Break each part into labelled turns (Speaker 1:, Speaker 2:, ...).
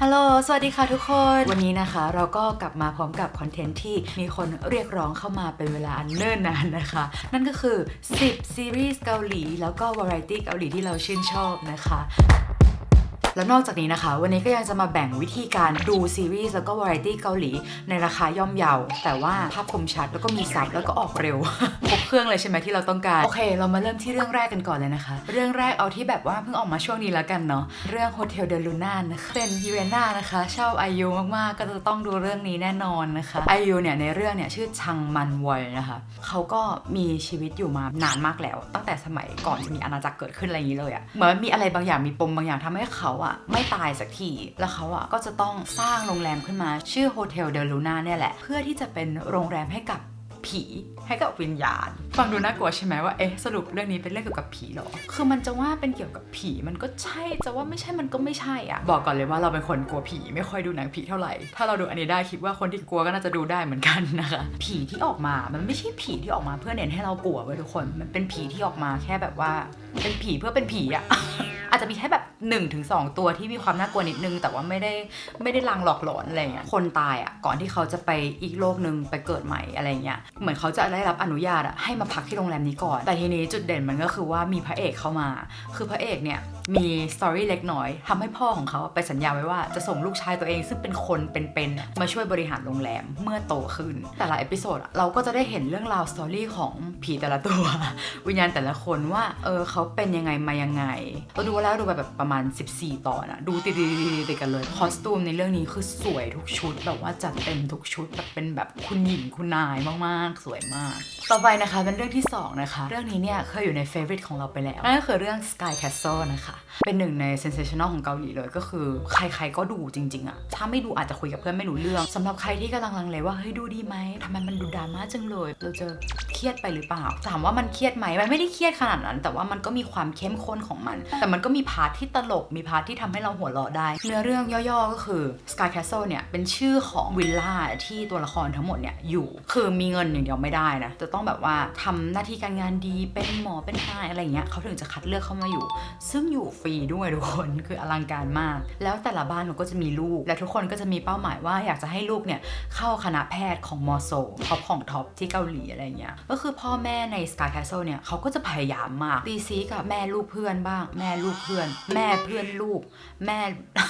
Speaker 1: ฮัลโหลสวัสดีค่ะทุกคนวันนี้นะคะเราก็กลับมาพร้อมกับคอนเทนต์ที่มีคนเรียกร้องเข้ามาเป็นเวลาอันเนิ่นนานนะคะนั่นก็คือ10ซีรีส์เกาหลีแล้วก็วาไรตี้เกาหลีที่เราชื่นชอบนะคะแล้วนอกจากนี้นะคะวันนี้ก็ยังจะมาแบ่งวิธีการดูซีรีส์แล้วก็วาไรตี้เกาหลีในราคาย่อมเยาแต่ว่าภาพคมชัดแล้วก็มีซับแล้วก็ออกเร็ว ครบเครื่องเลยใช่ไหมที่เราต้องการโอเคเรามาเริ่มที่เรื่องแรกกันก่อนเลยนะคะเรื่องแรกเอาที่แบบว่าเพิ่งออกมาช่วงนี้แล้วกันเนาะเรื่อง Hotel de Luna นะคะเป็นยูเรน่านะคะชอบไอยูมากๆก็จะต้องดูเรื่องนี้แน่นอนนะคะไอยูเนี่ยในเรื่องเนี่ยชื่อชังมันวอยนะคะเขาก็มีชีวิตอยู่มานานมากแล้วตั้งแต่สมัยก่อนจะมีอาณาจักรเกิดขึ้นอะไรอย่างนี้เลยอะเหมือนมีอะไรบางอย่างมีปมบางอย่างทำให้เขาอะไม่ตายสักทีแล้วเขาอะก็จะต้องสร้างโรงแรมขึ้นมาชื่อ Hotel de Luna เนี่ยแหละเพื่อที่จะเป็นโรงแรมให้กับผีให้กับวิญญาณฟังดูน่ากลัวใช่ไหมว่าสรุปเรื่องนี้เป็นเรื่องเกี่ยวกับผีหรอคือมันจะว่าเป็นเกี่ยวกับผีมันก็ใช่จะว่าไม่ใช่มันก็ไม่ใช่อะบอกก่อนเลยว่าเราเป็นคนกลัวผีไม่ค่อยดูหนังผีเท่าไหร่ถ้าเราดูอันนี้ได้คิดว่าคนที่กลัวก็น่าจะดูได้เหมือนกันนะคะผีที่ออกมามันไม่ใช่ผีที่ออกมาเพื่อเน้นให้เรากลัวเว้ยทุกคนมันเป็นผีที่ออกมาแค่แบบว่าเป็นผีเพื่อเป็นผีอะ อาจจะมีแค่แบบ 1-2 ตัวที่มีความน่ากลัวนิดนึงแต่ว่าไม่ได้ลางหลอกหลอนอะไรเงี้ยคนตายอ่ะก่อนที่เขาจะไปอีกโลกนึงไปเกิดใหม่อะไรเงี้ยเหมือนเขาจะได้รับอนุญาตอ่ะให้มาพักที่โรงแรมนี้ก่อนแต่ทีนี้จุดเด่นมันก็คือว่ามีพระเอกเข้ามาคือพระเอกเนี่ยมีสตอรี่เล็กน้อยทำให้พ่อของเขาไปสัญญาไว้ว่าจะส่งลูกชายตัวเองซึ่งเป็นคนเป็นๆมาช่วยบริหารโรงแรมเมื่อโตขึ้นแต่ละเอพิโซดเราก็จะได้เห็นเรื่องราวสตอรี่ของผีแต่ละตัว วิญญาณแต่ละคนว่าเขาเป็นยังไงมายังไงเราดูแล้วดูแบบประมาณ14 ตอนอะดูติดกันเลยคอสตูมในเรื่องนี้คือสวยทุกชุดแบบว่าจัดเต็มทุกชุดแบบเป็นแบบคุณหญิงคุณนายมากๆสวยมากต่อไปนะคะเป็นเรื่องที่2นะคะเรื่องนี้เนี่ยเคยอยู่ในเฟเวอร์ของเราไปแล้วนั่นก็คือเรื่อง Sky Castle นะคะเป็นหนึ่งใน sensational ของเกาหลีเลยก็คือใครๆก็ดูจริงๆอะถ้าไม่ดูอาจจะคุยกับเพื่อนไม่รู้เรื่องสำหรับใครที่กำลังลังเลว่าเฮ้ยดูดีไหมทำไมมันดูดราม่าจังเลยเราจะเครียดไปหรือเปล่าถามว่ามันเครียดไหมมันไม่ได้เครียดขนาดนั้นแต่ว่ามันก็มีความเข้มข้นของมันแต่มันก็มีพาร์ทที่ตลกมีพาร์ทที่ทำให้เราหัวเราะได้เนื้อเรื่องย่อๆก็คือ Sky Castle เนี่ยเป็นชื่อของวิลล่าที่ตัวละครทั้งหมดเนี่ยอยู่คือมีเงินอย่างเดียวไม่ได้นะจะต้องแบบว่าทำหน้าที่การงานดีเป็นหมอเป็นนายอะไรเงี้ยเขาถึงจะคัดเลือกเข้ามาอยู่ซึ่งอยู่ฟรีด้วยทุกคนคืออลังการมากแล้วแต่ละบ้านมันก็จะมีลูกและทุกคนก็จะมีเป้าหมายว่าอยากจะให้ลูกเนี่ยเข้าคณะแพทย์ของมอโซท็อปของท็อปที่เกาหลีอะไรเงี้ยก็คือพ่อแม่ใน Sky Castle เนี่ยเขาก็จะพยายามมากตีซีกับแม่ลูกเพื่อนบ้างแม่ลูกเพื่อนแม่เพื่อนลูกแม่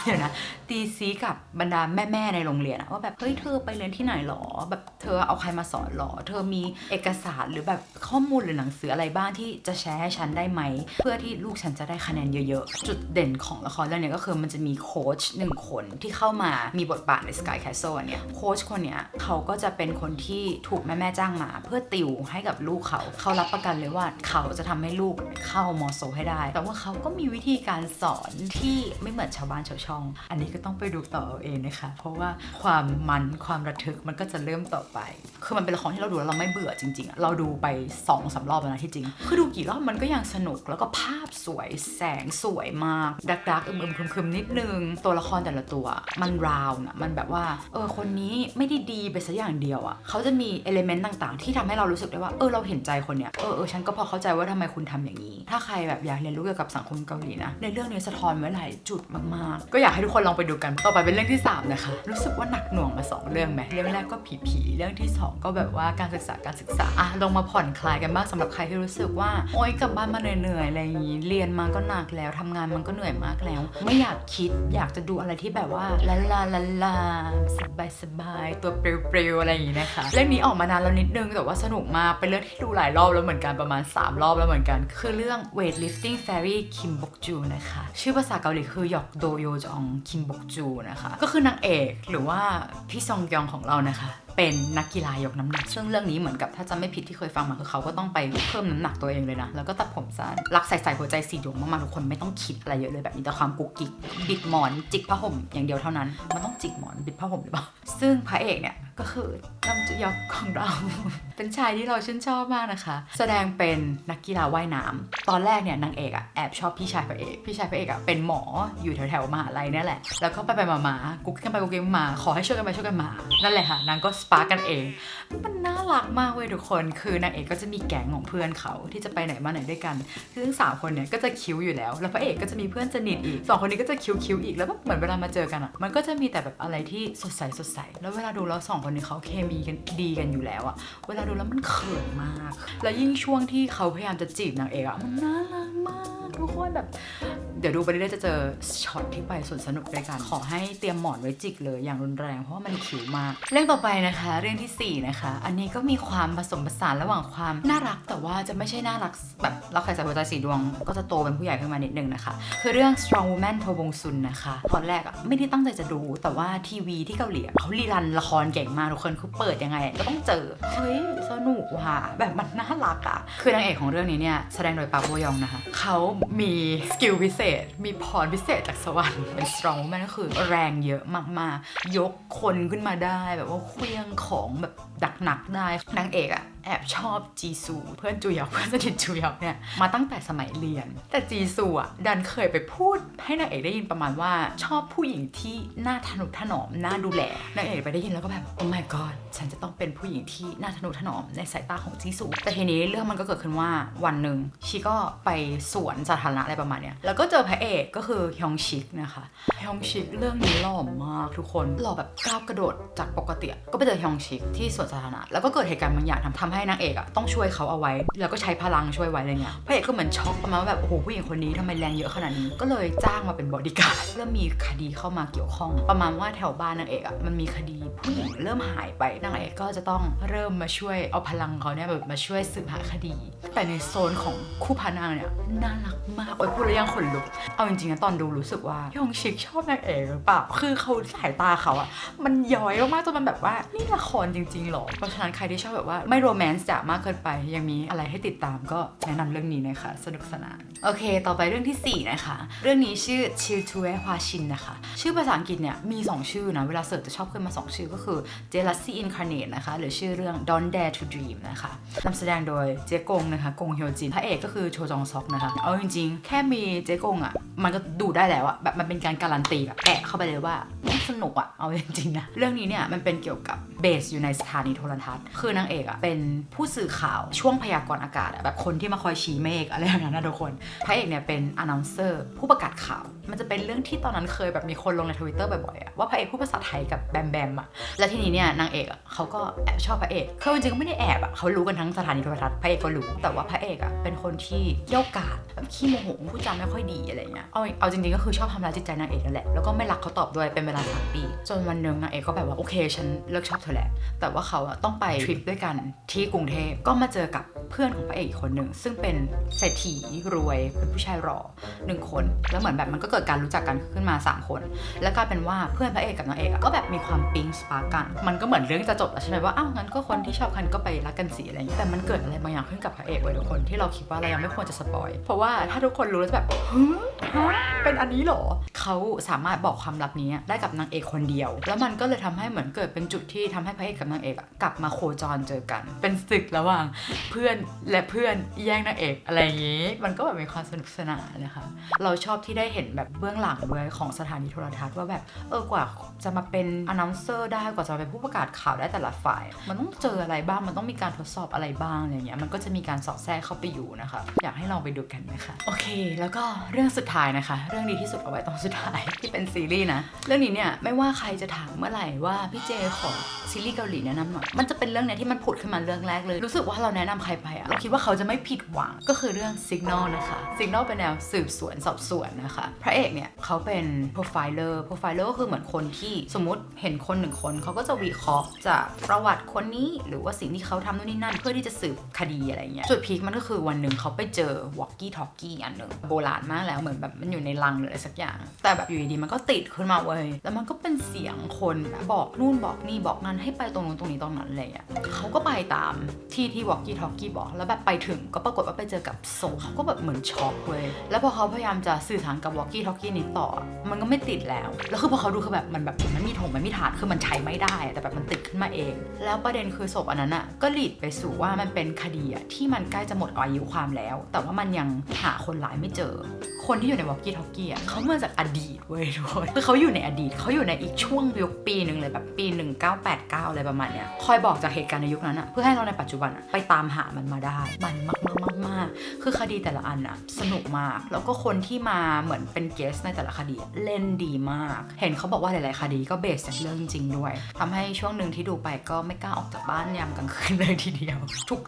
Speaker 1: เดี๋ยวนะตีซีกับบรรดาแม่ในโรงเรียนว่าแบบเฮ้ยเธอไปเรียนที่ไหนหรอแบบเธอเอาใครมาสอนหรอเธอมีเอกสารหรือแบบข้อมูลหรือหนังสืออะไรบ้างที่จะแชร์ให้ฉันได้ไหมเพื่อที่ลูกฉันจะได้คะแนนเยอะๆจุดเด่นของละครเรื่องนี้ก็คือมันจะมีโค้ช1 คนที่เข้ามามีบทบาทใน Sky Castle เนี่ยโค้ชคนเนี้ยเขาก็จะเป็นคนที่ถูกแม่จ้างมาเพื่อติวให้กับลูกเขารับประกันเลยว่าเขาจะทำให้ลูกเข้ามอโซให้ได้แต่ว่าเขาก็มีวิธีการสอนที่ไม่เหมือนชาวบ้านชาวช่องอันนี้ก็ต้องไปดูต่อเอาเองนะคะเพราะว่าความระทึกมันก็จะเริ่มต่อไปคือมันเป็นละครที่เราดูแล้วเราไม่เบื่อจริงๆเราดูไป 2-3 รอบแล้วนะที่จริงคือดูกี่รอบมันก็ยังสนุกแล้วก็ภาพสวยแสงสวยมากดักคึมนิดนึงตัวละครแต่ละตัวมันราวนะมันแบบว่าคนนี้ไม่ได้ดีไปซะอย่างเดียวอ่ะเขาจะมีเอลิเมนต์ต่างๆที่ทำให้เรารู้สึกได้ว่าเราเห็นใจคนเนี้ยฉันก็พอเข้าใจว่าทำไมคุณทำอย่างนี้ถ้าใครแบบอยากเรียนรู้เกี่ยวกับสังคมเกาหลีนะในเรื่องนี้สะท้อนไว้หลายจุดมากๆก็อยากให้ทุกคนลองไปดูกันต่อไปเป็นเรื่องที่3นะคะรู้สึกว่าหนักหน่วงมา2 เรื่องไหมเรื่องแรกก็ผีเรื่องที่2ก็แบบว่าการศึกษาลงมาผ่อนคลายกันบ้างสำหรับใครที่รู้สึกว่ากลับบ้านมาเหนื่อยอะไรอย่างนี้เรียนมาก็หนักแล้วทำงานมันก็เหนื่อยมากแล้วไม่อยากคิดอยากจะดูอะไรที่แบบว่าลาสบายตัวเปรียวๆอะไรอย่างนี้นะคะเรื่องนี้ออกมานานแล้วนิดนึงแต่ว่าสนุกมากเป็นเรื่องที่ดูหลายรอบแล้วเหมือนกันประมาณ3 รอบแล้วเหมือนกันคือเรื่อง Weightlifting Fairy Kim Bok-ju นะคะชื่อภาษาเกาหลีคือหยอกโดโยจองคิมบกจูนะคะก็คือนางเอกหรือว่าพี่ซองยองของเรานะคะเป็นนักกีฬายกน้ำหนักซึ่งเรื่องนี้เหมือนกับถ้าจำไม่ผิดที่เคยฟังมาคือเขาก็ต้องไปเพิ่มน้ำหนักตัวเองเลยนะแล้วก็ตัดผมสั้นรักใส่หัวใจสีดวงมากๆทุกคนไม่ต้องคิดอะไรเยอะเลยแบบมีแต่ความกุ๊กกิ๊กบิดหมอนจิกผ้าห่มอย่างเดียวเท่านั้นมันต้องจิกหมอนบิดผ้าห่มหรือเปล่าซึ่งพระเอกเนี่ยก็คือน้ำจุยอกของเรา เป็นชายที่เราชื่นชอบมากนะคะแสดงเป็นนักกีฬาว่ายน้ำตอนแรกเนี่ยนางเอกแอบชอบพี่ชายพระเอกเป็นหมออยู่แถวๆมหาลัยนี่แหละแล้วก็ไปมากุ๊กกันไปกุ๊กกันมาขอให้ช่วยกันมานั่นแหละค่ะนางก็ส ปาร์กกันเองมันน่ารักมากเว้ยทุกคนคือนางเอกก็จะมีแก๊งของเพื่อนเขาที่จะไปไหนมาไหนด้วยกันซึ่ง3คนเนี่ยก็จะคิ้วอยู่แล้วพระเอกก็จะมีเพื่อนสนิทอีก2คนนี้ก็จะคิ้วอีกแล้วเหมือนเวลามาเจอกันอ่ะมันก็จะมีแต่แบบอะไรที่สดใสแล้วเวลาดูแล้ว2คนนี้เขาเคมีกันดีกันอยู่แล้วอ่ะเวลาดูแล้วมันเขินมากแล้วยิ่งช่วงที่เขาพยายามจะจีบนางเอกอ่ะมันน่ารักมากทุกคนแบบเดี๋ยวดูไปเรื่อยๆจะเจอช็อตที่ไปสวนสนุกด้วยกันขอให้เตรียมหมอนไว้จิกเลยอย่างรุนแรงเพราะว่ามันขิวมากเรื่องต่อไปนะคะเรื่องที่4นะคะอันนี้ก็มีความผสมผสานระหว่างความน่ารักแต่ว่าจะไม่ใช่น่ารักแบบเราใครใส่หัวใจสีดวงก็จะโตเป็นผู้ใหญ่ขึ้นมานิดนึงนะคะคือเรื่อง Strong Woman โทบงซุนนะคะตอนแรกอ่ะไม่ได้ตั้งใจจะดูแต่ว่าทีวีที่เกาหลีเขารีรันละครเก่งมากทุกคนคือเปิดยังไงก็ต้องเจอเฮ้ยสนุกว่ะแบบมันน่ารักอ่ะคือนางเอกของเรื่องนี้เนี่ยแสดงโดยปาโบยองนะคะเขามีสกิลพิเศษมีพรพิเศษจากสวรรค์เป็น Strong Woman ก็คือแรงเยอะมากๆยกคนขึ้นมาได้แบบว่าเคลื่องของแบบหนักได้นางเอกอ่ะแอบชอบจีซูเพื่อนจูยอกเพื่อนสนิทจูยอกเนี่ยมาตั้งแต่สมัยเรียนแต่จีซูอ่ะดันเคยไปพูดให้นางเอกได้ยินประมาณว่าชอบผู้หญิงที่หน้าทะนุถนอมหน้าดูแลนางเอกไปได้ยินแล้วก็แบบโอ้ my god ฉันจะต้องเป็นผู้หญิงที่หน้าทะนุถนอมในสายตาของจีซูแต่ทีนี้เรื่องมันก็เกิดขึ้นว่าวันหนึ่งชีก็ไปสวนสาธารณะอะไรประมาณเนี้ยแล้วก็เจอพระเอกก็คือฮยองชิกนะคะฮยองชิกเรื่องนี้หล่อมากทุกคนหล่อแบบก้าวกระโดดจากปกติก็ไปเจอฮยองชิกที่สวนสาธารณะแล้วก็เกิดเหตุการณ์บางอย่างทำให้นางเอกอ่ะต้องช่วยเขาเอาไว้แล้วก็ใช้พลังช่วยไว้อะไรเงี้ยพระเอกก็เหมือนช็อกประมาณว่าแบบโอ้โหผู้หญิงคนนี้ทำไมแรงเยอะขนาดนี้ก็เลยจ้างมาเป็นบอดี้การ์ดเริ่มมีคดีเข้ามาเกี่ยวข้องประมาณว่าแถวบ้านนางเอกอ่ะมันมีคดีผู้หญิงเริ่มหายไปนางเอกก็จะต้องเริ่มมาช่วยเอาพลังเขาเนี่ยแบบมาช่วยสืบหาคดีแต่ในโซนของคู่พานางเนี่ยน่ารักมากโอ้ยพูดแล้วยังขนลุกเอาจริงๆนะตอนดูรู้สึกว่ายองชิกชอบนางเอกหรือเปล่าคือเขาสายตาเขาอ่ะมันย้อยมากๆจนมันแบบว่านี่ละครจริงๆหรอเพราะฉะนั้นใครที่ชอบแบบว่าไม่โรแมนต์จ๋ามากเกินไปยังมีอะไรให้ติดตามก็แนะนำเรื่องนี้นะคะสนุกสนานโอเคต่อไปเรื่องที่4นะคะเรื่องนี้ชื่อ Chill to Hwa Shin นะคะชื่อภาษาอังกฤษเนี่ยมี2ชื่อนะเวลาเสิร์ชจะชอบขึ้นมา2ชื่อก็คือ Jealousy Incarnate นะคะหรือชื่อเรื่อง Don't Dare to Dream นะคะนำแสดงโดยเจกงนะคะกงฮยจินพระเอกก็คือโชจองซอกนะคะเอาจริงๆแค่มีเจกงอ่ะมันก็ดูได้แล้วอะแบบมันเป็นการการันตีแบบแอะเข้าไปเลยว่าสนุกอะเอาจริงๆนะเรื่องนี้เนี่ยมันเป็นเกี่ยวกับเบสอยู่ในสถานีโทรทัศน์คือนางเอกอะเป็นผู้สื่อข่าวช่วงพยากรณ์อากาศอะแบบคนที่มาคอยชี้เมฆอะไรอย่างนั้นนะทุกคนพระเอกเนี่ยเป็น announcer ผู้ประกาศข่าวมันจะเป็นเรื่องที่ตอนนั้นเคยแบบมีคนลงใน Twitter บ่อยๆอะว่าพระเอกพูดภาษาไทยกับแบมแบมอะและทีนี้เนี่ยนางเอกอะเขาก็แอบชอบพระเอกคือจริงๆก็ไม่ได้แอบอะเขารู้กันทั้งสถานีโทรทัศน์พระเอกก็รู้แต่ว่าพระเอกอะเป็นคนที่เย้ากาดแบบขี้โมโหพูดจาไม่ค่อยดีอะไรเงี้ยเอาจริงๆก็คือชอบทำร้ายจิตใจนางเอกนั่นแหละแล้วก็ไม่รักเขาตอบด้วยเป็นเวลา3 ปีจนวันหนึ่งนางเอกก็แบบว่าโอเคฉันเลิกชอบเธอแหละแต่ว่าเขาต้องไปทริปด้วยกันที่กรุงเทพก็มาเจอกับเพื่อนของพระเอกอีกคนหนึ่งซึ่งเป็นเศรษฐีรวยเป็นผู้ชายหล่อ1 คนแล้วเหมือนแบบมันก็เกิดการรู้จักกันขึ้นมา3 คนแล้วกลายเป็นว่าเพื่อนพระเอกกับนางเอกก็แบบมีความปิ๊งสปาร์กกันมันก็เหมือนเรื่องจะจบแล้วใช่ไหมว่าอ้าวงั้นก็คนที่ชอบกันก็ไปรักกันสิอะไรอย่างเงี้ยแต่มันเกิดอะไรบางอย่างขึ้นกับพระเอกไว้ทุกคนที่เราคิดว่าเรายังไม่ควรจะสปอยเพราะว่าถ้าทุกคนรู้แล้วแบบเป็นอันนี้หรอเขาสามารถบอกความลับนี้ได้กับนางเอกคนเดียวแล้วมันก็เลยทำให้เหมือนเกิดเป็นจุดที่ทำให้พระเอกกับนางเอกกลับมาโคจรเจอกันเป็นศึกระหว่างเพื่อนและเพื่อนแย่งนางเอกอะไรอย่างนี้มันก็แบบมีความสนุกสนานนะคะเราชอบที่ได้เห็นแบบเบื้องหลังด้วยของสถานีโทรทัศน์ว่าแบบกว่าจะมาเป็น announcer ได้กว่าจะเป็นผู้ประกาศข่าวได้แต่ละฝ่ายมันต้องเจออะไรบ้างมันต้องมีการทดสอบอะไรบ้างอะไรเงี้ยมันก็จะมีการสอดแทรกเข้าไปอยู่นะคะอยากให้ลองไปดูกันนะคะโอเคแล้วก็เรื่องสุดท้ายนะคะเรื่องดีที่สุดเอาไว้ตอนสุดท้ายที่เป็นซีรีส์นะเรื่องนี้เนี่ยไม่ว่าใครจะถามเมื่อไหร่ว่าพี่เจขอซีรีส์เกาหลีแนะนำหน่อยมันจะเป็นเรื่องเนี้ยที่มันผุดขึ้นมาเรื่องแรกเลยรู้สึกว่าเราแนะนำใครไปเราคิดว่าเขาจะไม่ผิดหวังก็คือเรื่อง Signal นะคะ Signal เป็นแนวสืบสวนสอบสวนนะคะพระเอกเนี่ยเขาเป็น profiler ก็คือเหมือนคนที่สมมติเห็นคน1 คนเขาก็จะวิเคราะห์จากประวัติคนนี้หรือว่าสิ่งที่เขาทำนู่นนี่นั่นเพื่อที่จะสืบคดีอะไรเงี้ยจุดพีคมันก็คือวันหนึ่งเขาไปเจอ walkie talkie อันหนึ่งโบราณมากแล้วเหมือนแบบมันอยู่ในลังหรืออะไรสักอย่างแต่แบบอยู่ดีๆมันก็ติดขึ้นมาเว้ยแล้วมันก็เป็นเสียงคนบอกนู่นบอกนี่บอกนั่นให้ไปตรงนู้นตรงนี้ตรงนั้นอะไรอ่ะเขาก็ไปตามที่ walkie talkie บอกแล้วแบบไปถึงก็ปรากฏว่าไปเจอกับศพเขาก็แบบเหมือนช็อกเว้ยแล้วพอเขาพยายามจะสื่อสารกับ walkie talkie นี้ต่อมันก็ไม่ติดแล้วคือพอเขาดูคือแบบมันแบบมันมีถงมันมีถาดคือมันใช้ไม่ได้แต่แบบมันติดขึ้นมาเองแล้วประเด็นคือศพอันนั้นอ่ะก็ลีดไปสู่ว่ามันเป็นคดีอ่ะที่มันใกล้จะหมดอายุความแล้วแต่ว่ามันยังหาคนร้ายไม่เจอคนที่อยู่ใน walkie talkie อ่ะเขามาจากอดีตเว้ยทุกคนคือเขาอยู่ในอดีตเขาอยู่ในอีกช่วงยุคปีนึงเลยแบบปี1989 8-9อะไรประมาณเนี้ยคอยบอกจากเหตุการณ์ในยุคนั้นอะเพื่อให้เราในปัจจุบันอะไปตามหามันมาได้มันมากคือคดีแต่ละอันอะสนุกมากแล้วก็คนที่มาเหมือนเป็นเกสในแต่ละคดีเล่นดีมากเห็นเขาบอกว่าหลายๆคดีก็เบสจากเรื่องจริงด้วยทำให้ช่วงหนึ่งที่ดูไปก็ไม่กล้าออกจากบ้านยามกลางคืนเลยทีเดีย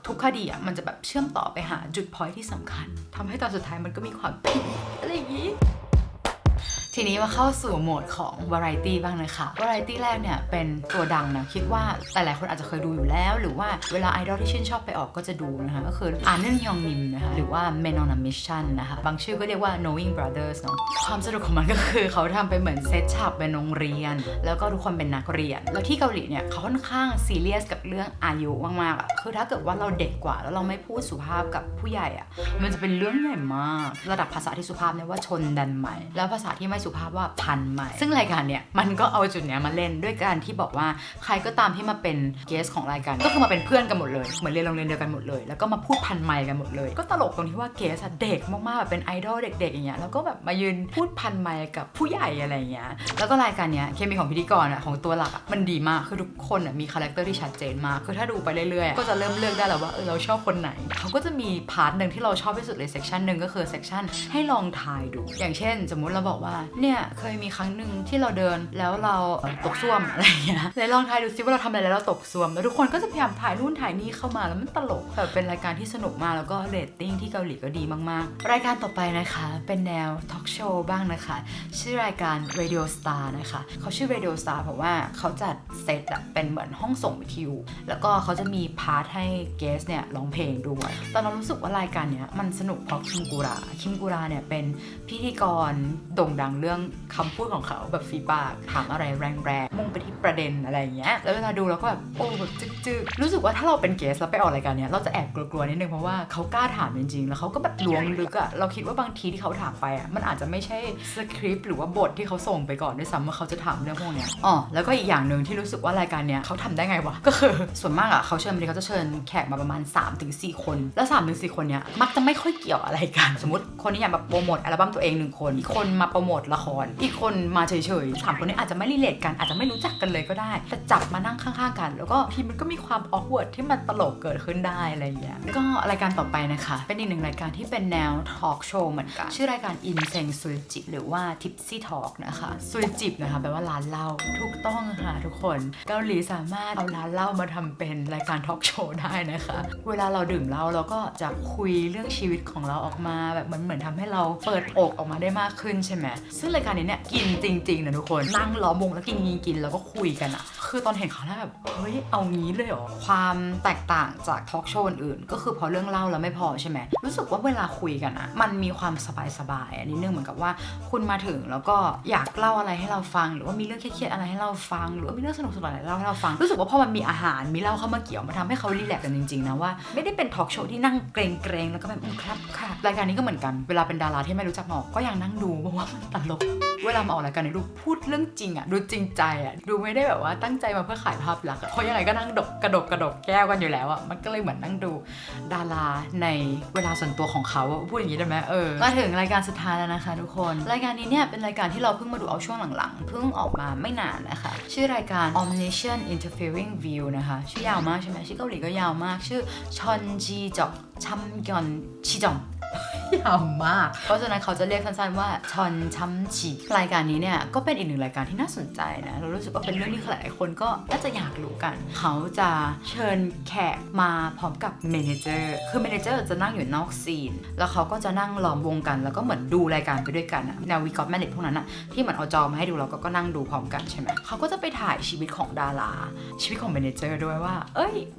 Speaker 1: วทุกคดีอะมันจะแบบเชื่อมต่อไปหาจุดพอยท์ที่สำคัญทำให้ตอนสุดท้ายมันก็มีความพีคอะไรอย่างนี้ทีนี้มาเข้าสู่โหมดของ Variety บ้างนะคะ Variety แรกเนี่ยเป็นตัวดังนะคิดว่าหลายๆคนอาจจะเคยดูอยู่แล้วหรือว่าเวลาไอดอลที่ชื่นชอบไปออกก็จะดูนะคะก็คืออันนึงยองนิมนะคะหรือว่า Men on a Mission นะคะบางชื่อก็เรียกว่า Knowing Brothers เนาะความสนุกของมันก็คือเขาทำไปเหมือนเซตฉากเป็นโรงเรียนแล้วก็ทุกคนเป็นนักเรียนแล้วที่เกาหลีเนี่ยเขาค่อนข้างซีเรียสกับเรื่องอายุมากๆอ่ะคือถ้าเกิดว่าเราเด็กกว่าแล้วเราไม่พูดสุภาพกับผู้ใหญ่อ่ะมันจะเป็นเรื่องใหญ่มากระดับภาษาที่สุภาพเนี่ยว่าชนดันใหม่แล้วภาษาที่ไม่สุภาพว่าพันใหม่ซึ่งรายการเนี่ยมันก็เอาจุดเนี้ยมาเล่นด้วยการที่บอกว่าใครก็ตามที่มาเป็นเกสของรายการก็คือมาเป็นเพื่อนกันหมดเลยเหมือนเรียนโรงเรียนเดียวกันหมดเลยแล้วก็มาพูดพันไมค์กันหมดเลยก็ตลกตรงที่ว่าเกสเด็กมากๆแบบเป็นไอดอลเด็กๆอย่างเงี้ยแล้วก็แบบมายืนพูดพันไมค์กับผู้ใหญ่อะไรเงี้ยแล้วก็รายการเนี้ยเคมีของพิธีกรของตัวหลักมันดีมากคือทุกคนมีคาแรคเตอร์ที่ชัดเจนมากคือถ้าดูไปเรื่อยๆก็จะเริ่มเลือกได้แล้วว่าเราชอบคนไหนเขาก็จะมีพาร์ทนึงที่เราชอบที่สุดเลยเซกชันนึงก็คือเซกชันให้ลองทายดูอย่างเช่นสมมุติเราบอกว่าเนี่ยเคยมีครั้งนึงที่เราเดินแล้วเราตกซ่วมอะไรเงี้ยเลยลองทายดูซิว่าเราทำอะไรแล้วเราตกซ่วมแล้วทุกคนก็จะพยายามถ่ายนู่นถ่ายนี่เข้ามาแล้วมันตลกแบบเป็นรายการที่สนุกมากแล้วก็เรตติ้งที่เกาหลีก็ดีมากๆรายการต่อไปนะคะเป็นแนวทอล์กโชว์บ้างนะคะชื่อรายการ Radio Star นะคะเขาชื่อ Radio Star เพราะว่าเขาจัดเซตเป็นเหมือนห้องส่งวิทยุแล้วก็เขาจะมีพาร์ทให้เกสเนี่ยร้องเพลงด้วยตอนเรารู้สึกว่ารายการเนี้ยมันสนุกเพราะคิมกูราเนี่ยเป็นพิธีกรโด่งดังเรื่องคำพูดของเขาแบบฟีบากถามอะไรแรงๆมุ่งไปที่ประเด็นอะไรอย่างเงี้ยแล้วเวลาดูเราก็แบบโอ้แบบจึ๊กรู้สึกว่าถ้าเราเป็นเกสแล้วไปออกรายการเนี้ยเราจะแอบกลัวๆนิดนึงเพราะว่าเขากล้าถามจริงๆแล้วเขาก็แบบล้วงลึกอะเราคิดว่าบางทีที่เขาถามไปอะมันอาจจะไม่ใช่สคริปต์หรือว่าบทที่เขาส่งไปก่อนด้วยซ้ำว่าเขาจะถามเรื่องพวกเนี้ยแล้วก็อีกอย่างนึงที่รู้สึกว่ารายการเนี้ยเขาทำได้ไงวะก็คือส่วนมากอะเขาเชิญเขาจะเชิญแขกมาประมาณ 3-4 คนแล้ว 3-4 คนเนี้ยมักจะไม่ค่อยเกี่ยวอะไรกันสมมติคนนี้อยากแบบโปรโมทอัลบั้มตัวเอง1คนอีกคนมาโปรโมทละครอีกคนมาเฉยๆ3คนนี้อาจจะไม่รีเลทกันอาจจะไม่รู้จักกันเลยก็ได้แต่จับมานั่งข้างๆกันแล้วก็ทีมันก็มีความออกเวิร์ดที่มันตลกเกิดขึ้นได้อะไรอย่างเงี้ยก็รายการต่อไปนะคะเป็นอีกหนึ่งรายการที่เป็นแนวทอล์กโชว์เหมือนกันชื่อรายการอินเซงซุยจิหรือว่า Tipsy Talk นะคะซุยจิบนะคะแปลว่าร้านเหล้าถูกต้องค่ะทุกคนเกาหลีสามารถเอาร้านเหล้ามาทำเป็นรายการทอล์กโชว์ได้นะคะเวลาเราดื่มเหล้าเราก็จะคุยเรื่องชีวิตของเราออกมาแบบเหมือนทำให้เราเปิดอกออกมาได้มากขึ้นใช่ไหมซึ่งรายการนี้เนี่ยกินจริงๆนะทุกคนนั่งล้อมวงแล้วกินแล้วก็คุยกันอะคือตอนเห็นเขาแล้วแบบเฮ้ยเอางี้เลยเหรอความแตกต่างจากทอล์กโชว์อื่นก็คือพอเรื่องเล่าแล้วไม่พอใช่ไหมรู้สึกว่าเวลาคุยกันอะมันมีความสบายๆนิดนึงเหมือนกับว่าคุณมาถึงแล้วก็อยากเล่าอะไรให้เราฟังหรือว่ามีเรื่องเครียดๆอะไรให้เราฟังหรือว่ามีเรื่องสนุกๆอะไรเล่าให้เราฟังรู้สึกว่าพอมันมีอาหารมีเหล้าเข้ามาเกี่ยวมาทำให้เขารีแลกซ์กันจริงๆนะว่าไม่ได้เป็นทอล์กโชว์ที่นั่งเกรงๆแล้วก็แบบครับค่ะรายการนี้ก็เหมือนกันเวลาเป็นดาราที่ไม่รู้จักมาออกก็ยังนั่งดูเพราะว่ามันตลกเวลามาออกรายการเนี่ยดูพูดเรื่องจริงอะดูจริงใจอะดูไม่ได้แบบว่าตั้งใจมาเพื่อขายภาพลักษณ์เพราะยังไงก็นั่งกระดกแก้วกันอยู่แล้วอะมันก็เลยเหมือนนั่งดูดาราในเวลาส่วนตัวของเขาพูดอย่างนี้ได้ไหมมาถึงรายการสุดท้ายแล้วนะคะทุกคนรายการนี้เนี่ยเป็นรายการที่เราเพิ่งมาดูเอาช่วงหลังๆเพิ่งออกมาไม่นานนะคะชื่อรายการ Omniscient Interfering View นะคะชื่อยาวมากใช่ไหมชื่อเกาหลีก็ยาวมากชื่อชอนจีจอกชัมกอนชิจองยาวมากเพราะฉะนั้นเขาจะเรียกสั้นๆว่าชอนชัมจีรายการนี้เนี่ยก็เป็นอีกหนึ่งรายการที่น่าสนใจนะเรารู้สึกว่าเป็นเรื่องที่หลายคนก็น่าจะอยากรู้กันเขาจะเชิญแขกมาพร้อมกับเมเนเจอร์คือเมเนเจอร์จะนั่งอยู่นอกซีนแล้วเขาก็จะนั่งล้อมวงกันแล้วก็เหมือนดูรายการไปด้วยกันแนววีกอตแมนเนตพวกนั้นอะที่เหมือนเอาจอมาให้ดูเราก็นั่งดูพร้อมกันใช่ไหมเขาก็จะไปถ่ายชีวิตของดาราชีวิตของเมเนเจอร์ด้วยว่า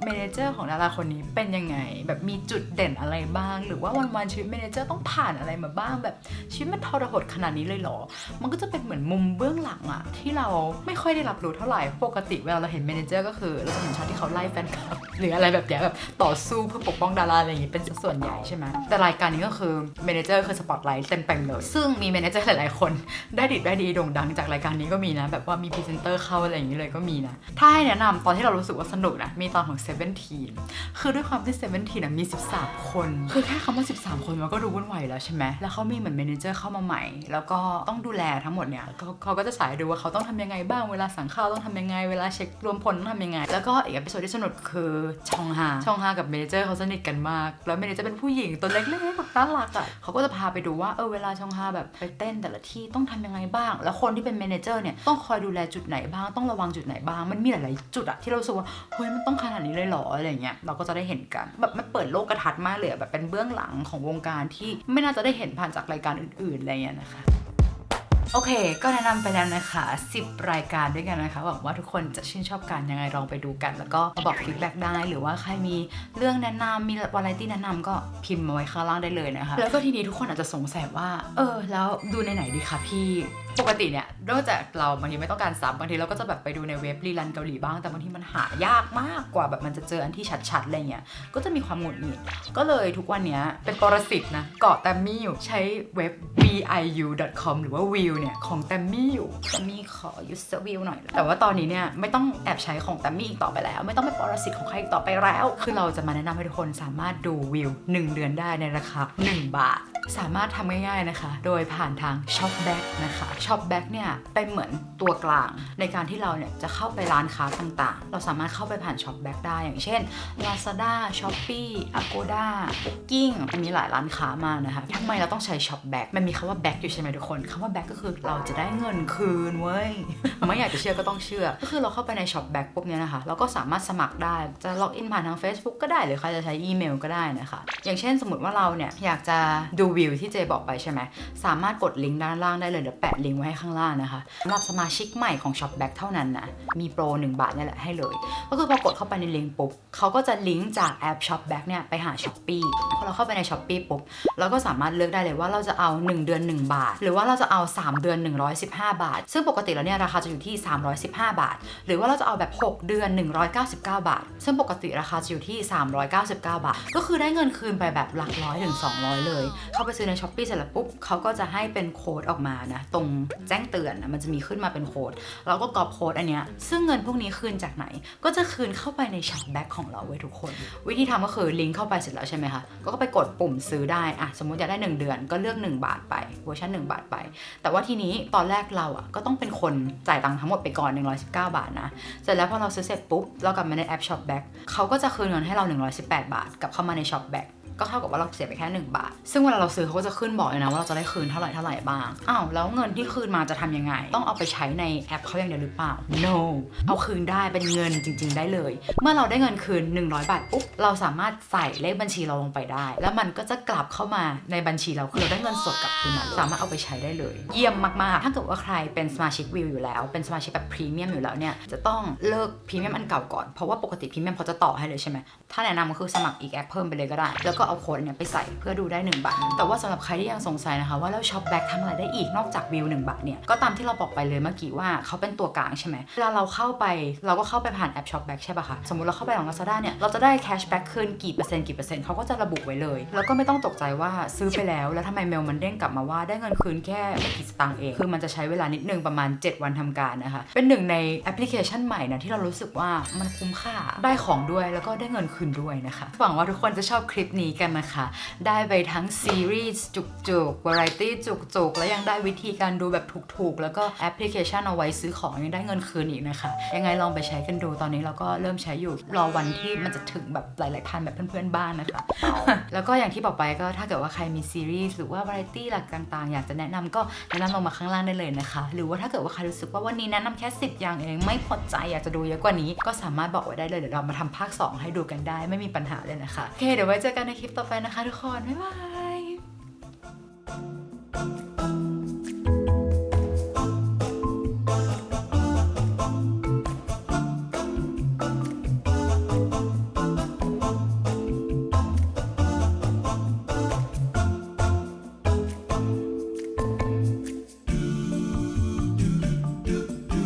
Speaker 1: เมเนเจอร์ของดาราคนนี้เป็นยังไงแบบมีจุดเด่นอะไรบ้างหรือว่าวันๆชีวิตเมเนเจอร์ต้องผ่านอะไรมาบ้างแบบชีวิตมันทรหดขนาดนี้เลยเหรอมันก็จะเป็นเหมือนมุมเบื้องหลังอะที่เราไม่ค่อยได้รับรู้เท่าไหร่ปกติเวลาเราเห็นเมเนเจอร์ก็คือเราจะเห็นช็อตที่เขาไล่แฟนคลับหรืออะไรแบบนี้แบบต่อสู้เพื่อปกป้องดาราอะไรอย่างงี้เป็นส่วนใหญ่ใช่ไหมแต่รายการนี้ก็คือเมเนเจอร์คือสปอตไลท์เต็มๆเลยซึ่งมีเมเนเจอร์หลายๆคนได้ดีโด่งดังจากรายการนี้ก็มีนะแบบว่ามีพรีเซนเตอร์เข้าอะไรอย่างนี้เลยก็มีนะถ้าให้แนะนำตอนที่เรารู้สึกว่าสนุกนะมีตอนของSeventeenคือด้วยความที่Seventeenมี13คนคือแค่คำว่า13คนมันก็ดู วุ่นวายแล้วใช่ไหมแล้วเขามีเหมือนเมเนเจอร์เข้ามาใหม่แล้วก็ต้องดูแลทั้งหมดเนี่ยเขาก็จะฉายดูว่าเขาต้องทำยังไงบ้างเวลาสั่งข้าวต้องทำยังไงเวลาเช็ครวมผลต้องทำยังไงแล้วก็อีกเอพิโซดที่สนุกคือชองฮากับเมเนเจอร์เขาสนิทกันมากแล้วเมเนเจอร์เป็นผู้หญิงตัวเล็กๆแบบน่ารักอ่ะเขาก็จะพาไปดูว่าเวลาชองฮาแบบไปเต้นแต่ละที่ต้องทำยังไงบ้างแล้วคนที่เป็นเมเนเจอร์เนี่ยต้องคอยดูแลจุดไหนบ้างต้องระวังจุดไหนบ้างมันมีหลายๆจุดอะที่เรารู้สึกว่าเฮ้ยมันต้องขนาดนี้เลยหรออะไรเงี้ยเราก็จะได้เห็นกันแบบมันเปิดโลกทัศน์มากเลยแบบเป็นเบื้องหลังของวงการที่ไม่น่าจะได้เห็นผ่านจากรายการอื่นๆอะไรเงี้ยนะคะโอเคก็แนะนำไปแล้วนะคะ10รายการด้วยกันนะคะหวังว่าทุกคนจะชื่นชอบกันยังไงลองไปดูกันแล้วก็มาบอกฟีดแบ็กได้หรือว่าใครมีเรื่องแนะนำมีวาไรตี้แนะนำก็พิมพ์มาไว้ข้างล่างได้เลยนะคะแล้วก็ทีนี้ทุกคนอาจจะสงสัยว่าแล้วดูในไหนดีคะพี่ปกติเนี่ยนอกจากเราบางทีไม่ต้องการซับบางทีเราก็จะแบบไปดูในเว็บรีรันเกาหลีบ้างแต่บางทีมันหายากมากกว่าแบบมันจะเจออันที่ชัดๆอะไรเงี้ยก็จะมีความหงุดหงิดก็เลยทุกวันนี้เป็นปรสิตนะเกาะแตมมี่อยู่ใช้เว็บ viu.com หรือว่า view เนี่ยของแตมมี่อยู่แตมมี่ขอ user view หน่อยแต่ว่าตอนนี้เนี่ยไม่ต้องแอบใช้ของแตมมี่อีกต่อไปแล้วไม่ต้องเป็นปรสิตของใครอีกต่อไปแล้วคือเราจะมาแนะนำให้ทุกคนสามารถดูวิว1 เดือนได้ในราคา1 บาทสามารถทำง่ายๆนะคะโดยผ่านทาง Shopback นะคะ Shopback เนี่ยเป็นเหมือนตัวกลางในการที่เราเนี่ยจะเข้าไปร้านค้าต่างๆเราสามารถเข้าไปผ่าน Shopback ได้อย่างเช่น Lazada Shopee Agoda Booking มีหลายร้านค้ามากนะคะทำไมเราต้องใช้ Shopback มันมีคำว่า back อยู่ใช่ไหมทุกคนคำว่า back ก็คือเราจะได้เงินคืนเว้ย ไม่อยากจะเชื่อก็ต้องเชื่อก็คือเราเข้าไปใน Shopback ปุ๊บเนี่ยนะคะเราก็สามารถสมัครได้จะล็อกอินผ่านทาง Facebook ก็ได้หรือใครจะใช้อีเมลก็ได้นะคะอย่างเช่นสมมติว่าเราเนี่ยอยากจะดูวิวที่เจบอกไปใช่ไหมสามารถกดลิงก์ด้านล่างได้เลยเดี๋ยวแปะลิงก์ไว้ให้ข้างล่างนะคะสำหรับสมาชิกใหม่ของ Shopback เท่านั้นนะมีโปร1 บาทนี่แหละให้เลยก็คือพอกดเข้าไปในลิงก์ปุ๊บเขาก็จะลิงก์จากแอป Shopback เนี่ยไปหา Shopee พอเราเข้าไปใน Shopee ปุ๊บเราก็สามารถเลือกได้เลยว่าเราจะเอา1 เดือน1 บาทหรือว่าเราจะเอา3 เดือน115 บาทซึ่งปกติแล้วเนี่ยราคาจะอยู่ที่315 บาทหรือว่าเราจะเอาแบบ6 เดือน199 บาทซึ่งปกติราคาจะอยู่ที่399 บาทก็คือได้เงินคืนไปแบบหลักร้อยถึง200เลยเข้าไปซื้อใน Shopee เสร็จแล้วปุ๊บเขาก็จะให้เป็นโค้ดออกมานะตรงแจ้งเตือนนะมันจะมีขึ้นมาเป็นโค้ดเราก็ก๊อปโค้ดอันเนี้ยซึ่งเงินพวกนี้คืนจากไหนก็จะคืนเข้าไปใน Shopback ของเราไว้ทุกคนวิธีทำก็คือลิงก์เข้าไปเสร็จแล้วใช่ไหมคะก็ไปกดปุ่มซื้อได้สมมติอยากได้1 เดือนก็เลือก1 บาทไปเวอร์ชัน1 บาทไปแต่ว่าทีนี้ตอนแรกเราก็ต้องเป็นคนจ่ายตังค์ทั้งหมดไปก่อน119 บาทนะเสร็จแล้วพอเราซื้อเสร็จปุ๊บเรากลับมาในแอป Shopback เขาก็จะคืนเงินให้เรา118 บาทกลับเข้ามาใน Shopbackก็เท่ากับว่าเราเสียไปแค่1 บาทซึ่งเวลาเราซื้อเขาก็จะขึ้นบอกเลยนะว่าเราจะได้คืนเท่าไหร่บ้างแล้วเงินที่คืนมาจะทำยังไงต้องเอาไปใช้ในแอปเขาอย่างเดียวหรือเปล่า no เอาคืนได้เป็นเงินจริงๆได้เลยเมื่อเราได้เงินคืน100 บาทปุ๊บเราสามารถใส่เลขบัญชีเราลงไปได้แล้วมันก็จะกลับเข้ามาในบัญชีเราคือเราได้เงินสดกลับคืนมาสามารถเอาไปใช้ได้เลยเยี่ยมมากๆถ้าเกิดว่าใครเป็นสมาชิกวิวอยู่แล้วเป็นสมาชิกแบบพรีเมียมอยู่แล้วเนี่ยจะต้องเลิกพรีเมียมอันเก่าก่อนเพราะว่าปกติพรีเมียมเขาจะต่อให้เลยใช่ไหมถ้าแนะนำก็คือสมัครอีกแอปเพิ่มไปเลยก็ได้แล้วก็เอาโค้ดเนี่ยไปใส่เพื่อดูได้1 บาทแต่ว่าสำหรับใครที่ยังสงสัยนะคะว่าแล้ว Shopback ทำอะไรได้อีกนอกจากวิว1 บาทเนี่ยก็ตามที่เราบอกไปเลยเมื่อกี้ว่าเขาเป็นตัวกลางใช่ไหมเวลาเราเข้าไปเราก็เข้าไปผ่านแอป Shopback ใช่ป่ะคะสมมติเราเข้าไปของ Lazada เนี่ยเราจะได้ cashback คืนกี่เปอร์เซ็นต์เขาก็จะระบุไว้เลยแล้วก็ไม่ต้องตกใจว่าซื้อไปแล้วทำไมเมลมันเด้งกลับมาว่าได้เงินคืนแค่ไม่กี่สตางค์เองคือมันจะใช้เวลานิดนึงประมาณ7 วันทำการนะคะเป็นหนึ่งในแอปพลิเคชันใหม่นะที่เรารู้สึกว่ามันคุ้มค่าได้ของด้วยแล้วก็ได้เงินคืนด้วยนะคะหวังว่าทุกคนจะชอบคลิปนี้กันนะคะได้ไปทั้งซีรีส์จุกๆวาไรตี้จุกๆแล้วยังได้วิธีการดูแบบถูกๆแล้วก็แอปพลิเคชันเอาไว้ซื้อของยังได้เงินคืนอีกนะคะยังไงลองไปใช้กันดูตอนนี้เราก็เริ่มใช้อยู่รอวันที่มันจะถึงแบบหลายๆพันแบบเพื่อนๆบ้านนะคะ แล้วก็อย่างที่บอกไปก็ถ้าเกิดว่าใครมีซีรีส์หรือว่าวาไรตี้หลักต่างๆอยากจะแนะนำก็แนะนำลงมาข้างล่างได้เลยนะคะหรือว่าถ้าเกิดว่าใครรู้สึกว่าวันนี้แนะนำแค่10 อย่างเองไม่พอใจอยากจะดูเยอะกว่านี้ก็สามารถบอกไว้ได้เลยเดี๋ยวเรามาทำภาค 2ให้ดูกันได้ไม่มีปัญหาเลยนะคะโอเคเดี๋ยวไว้เจอกันในคลิปต่อไปนะคะทุกคนบ๊ายบาย